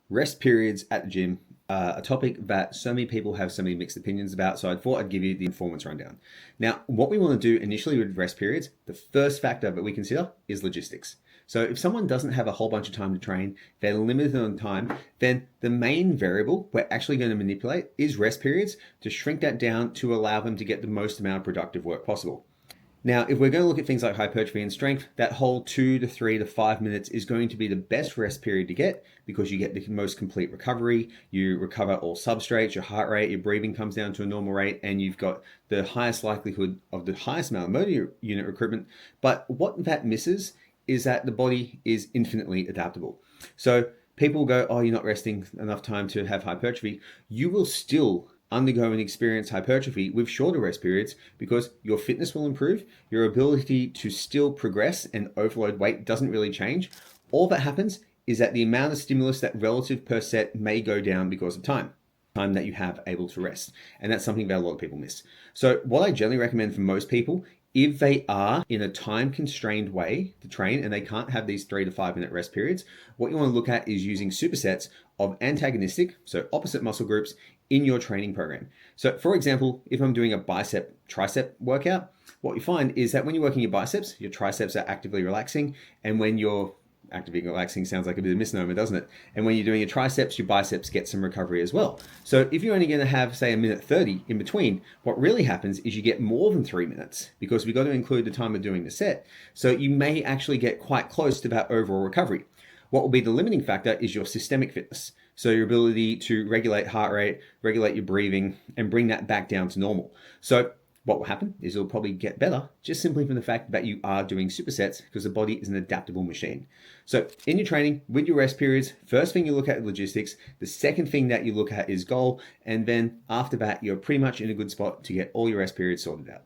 Rest periods at the gym are a topic that so many people have so many mixed opinions about, so I thought I'd give you the performance rundown. Now, what we want to do initially with rest periods, the first factor that we consider is logistics. So if someone doesn't have a whole bunch of time to train, they're limited on time, then the main variable we're actually going to manipulate is rest periods to shrink that down to allow them to get the most amount of productive work possible. Now, if we're going to look at things like hypertrophy and strength, that whole 2 to 3 to 5 minutes is going to be the best rest period to get because you get the most complete recovery. You recover all substrates, your heart rate, your breathing comes down to a normal rate, and you've got the highest likelihood of the highest amount of motor unit recruitment. But what that misses is that the body is infinitely adaptable. So people go, oh, you're not resting enough time to have hypertrophy. You will still undergo and experience hypertrophy with shorter rest periods because your fitness will improve, your ability to still progress and overload weight doesn't really change. All that happens is that the amount of stimulus that relative per set may go down because of time that you have able to rest. And that's something that a lot of people miss. So what I generally recommend for most people, if they are in a time constrained way to train and they can't have these 3 to 5 minute rest periods, what you want to look at is using supersets of antagonistic, so opposite muscle groups in your training program. So for example, if I'm doing a bicep tricep workout, what you find is that when you're working your biceps, your triceps are actively relaxing. And when you're actively relaxing sounds like a bit of a misnomer, doesn't it? And when you're doing your triceps, your biceps get some recovery as well. So if you're only going to have, say, a minute 30 in between, what really happens is you get more than 3 minutes because we've got to include the time of doing the set. So you may actually get quite close to that overall recovery. What will be the limiting factor is your systemic fitness. So your ability to regulate heart rate, regulate your breathing, and bring that back down to normal. So what will happen is it'll probably get better just simply from the fact that you are doing supersets because the body is an adaptable machine. So in your training, with your rest periods, first thing you look at is logistics. The second thing that you look at is goal. And then after that, you're pretty much in a good spot to get all your rest periods sorted out.